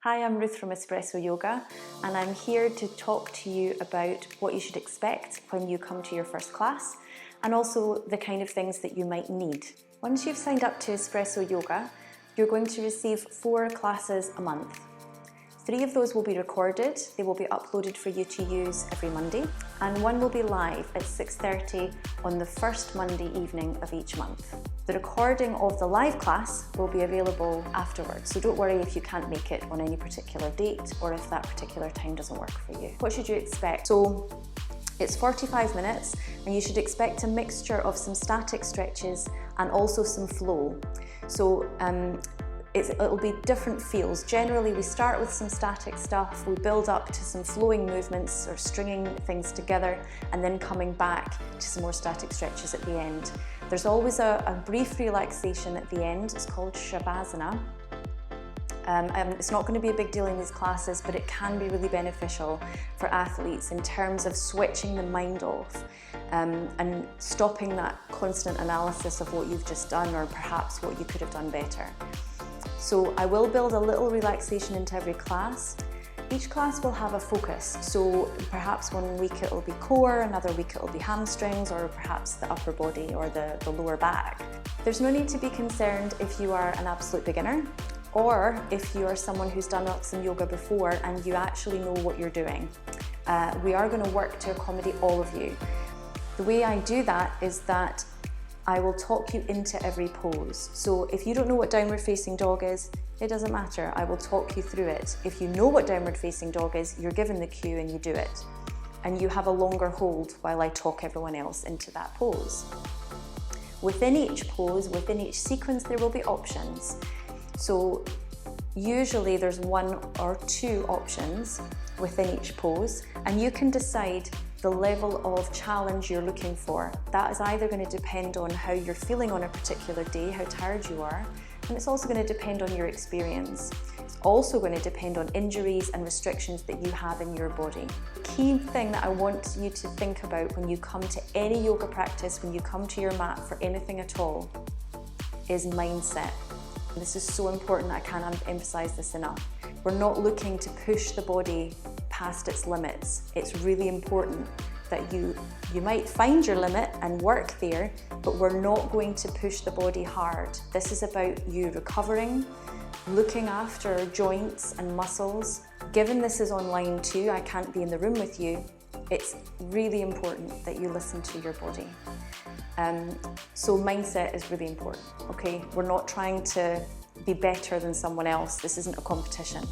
Hi, I'm Ruth from Espresso Yoga, and I'm here to talk to you about what you should expect when you come to your first class, and also the kind of things that you might need. Once you've signed up to Espresso Yoga, you're going to receive 4 classes a month. 3 of those will be recorded, they will be uploaded for you to use every Monday, and 1 will be live at 6:30 on the first Monday evening of each month. The recording of the live class will be available afterwards, so don't worry if you can't make it on any particular date or if that particular time doesn't work for you. What should you expect? So it's 45 minutes and you should expect a mixture of some static stretches and also some flow. So it'll be different feels. Generally, we start with some static stuff, we build up to some flowing movements or stringing things together, and then coming back to some more static stretches at the end. There's always a brief relaxation at the end. It's called Shavasana. It's not going to be a big deal in these classes, but it can be really beneficial for athletes in terms of switching the mind off and stopping that constant analysis of what you've just done or perhaps what you could have done better. So I will build a little relaxation into every class. Each class will have a focus. So perhaps one week it'll be core, another week it'll be hamstrings, or perhaps the upper body or the lower back. There's no need to be concerned if you are an absolute beginner or if you are someone who's done some yoga before and you actually know what you're doing. We are going to work to accommodate all of you. The way I do that is that I will talk you into every pose. So if you don't know what downward facing dog is, it doesn't matter. I will talk you through it. If you know what downward facing dog is, you're given the cue and you do it. And you have a longer hold while I talk everyone else into that pose. Within each pose, within each sequence, there will be options. So usually there's 1 or 2 options within each pose, and you can decide the level of challenge you're looking for. That is either going to depend on how you're feeling on a particular day, how tired you are, and it's also going to depend on your experience. It's also going to depend on injuries and restrictions that you have in your body. The key thing that I want you to think about when you come to any yoga practice, when you come to your mat for anything at all, is mindset. This is so important, I can't emphasize this enough. We're not looking to push the body past its limits. It's really important that you might find your limit and work there, but we're not going to push the body hard. This is about you recovering, looking after joints and muscles. Given this is online too, I can't be in the room with you, it's really important that you listen to your body. So mindset is really important, okay? We're not trying to be better than someone else. This isn't a competition.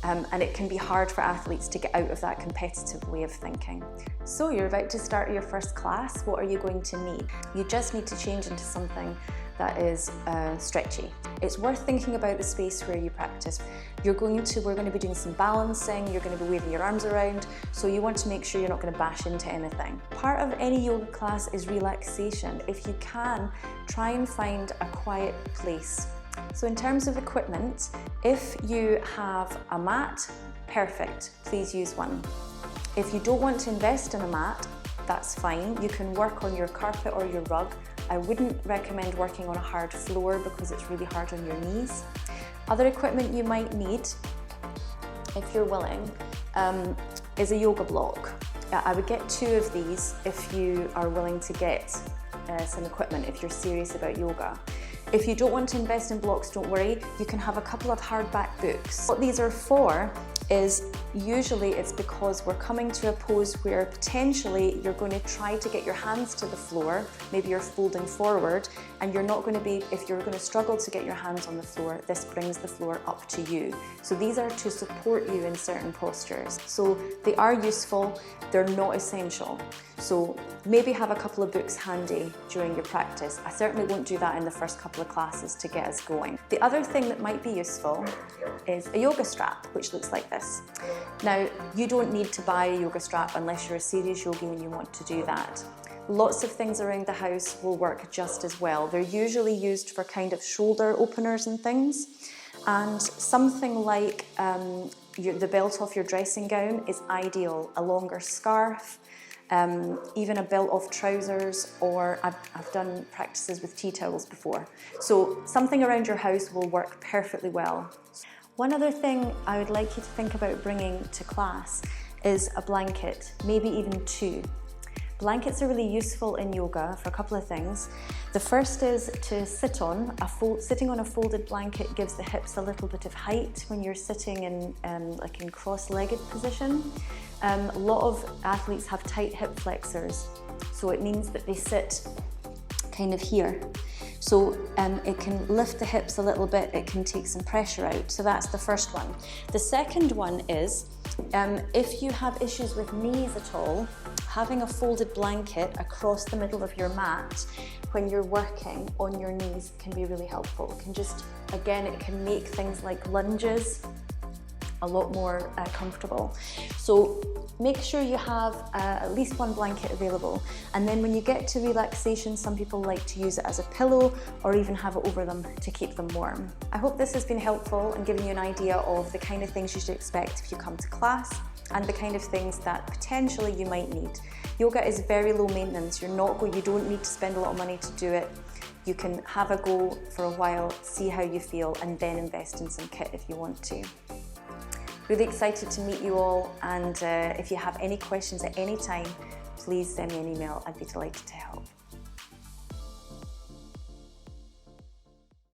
And it can be hard for athletes to get out of that competitive way of thinking. So you're about to start your first class. What are you going to need? You just need to change into something that is stretchy. It's worth thinking about the space where you practice. We're going to be doing some balancing, you're going to be waving your arms around, so you want to make sure you're not going to bash into anything. Part of any yoga class is relaxation. If you can, try and find a quiet place. So in terms of equipment, if you have a mat, perfect, please use one. If you don't want to invest in a mat, that's fine. You can work on your carpet or your rug. I wouldn't recommend working on a hard floor because it's really hard on your knees. Other equipment you might need, if you're willing, is a yoga block. I would get 2 of these if you are willing to get some equipment, if you're serious about yoga. If you don't want to invest in blocks, don't worry, you can have a couple of hardback books. What these are for is usually it's because we're coming to a pose where potentially you're going to try to get your hands to the floor, maybe you're folding forward, and you're not going to be, if you're going to struggle to get your hands on the floor, this brings the floor up to you. So these are to support you in certain postures. So they are useful, they're not essential. So maybe have a couple of books handy during your practice. I certainly won't do that in the first couple of classes to get us going. The other thing that might be useful is a yoga strap, which looks like this. Now, you don't need to buy a yoga strap unless you're a serious yogi and you want to do that. Lots of things around the house will work just as well. They're usually used for kind of shoulder openers and things. And something like the belt off your dressing gown is ideal. A longer scarf, even a belt off trousers, or I've done practices with tea towels before. So something around your house will work perfectly well. One other thing I would like you to think about bringing to class is a blanket, maybe even two. Blankets are really useful in yoga for a couple of things. The first is to sit on. Sitting on a folded blanket gives the hips a little bit of height when you're sitting in like in cross-legged position. A lot of athletes have tight hip flexors, so it means that they sit kind of here. So it can lift the hips a little bit, it can take some pressure out. So that's the first one. The second one is, if you have issues with knees at all, having a folded blanket across the middle of your mat when you're working on your knees can be really helpful. It can just, again, it can make things like lunges a lot more comfortable. So make sure you have at least one blanket available, and then when you get to relaxation, some people like to use it as a pillow or even have it over them to keep them warm. I hope this has been helpful and given you an idea of the kind of things you should expect if you come to class and the kind of things that potentially you might need. Yoga is very low maintenance. You don't need to spend a lot of money to do it. You can have a go for a while, see how you feel, and then invest in some kit if you want to. Really excited to meet you all, and if you have any questions at any time, please send me an email. I'd be delighted to help.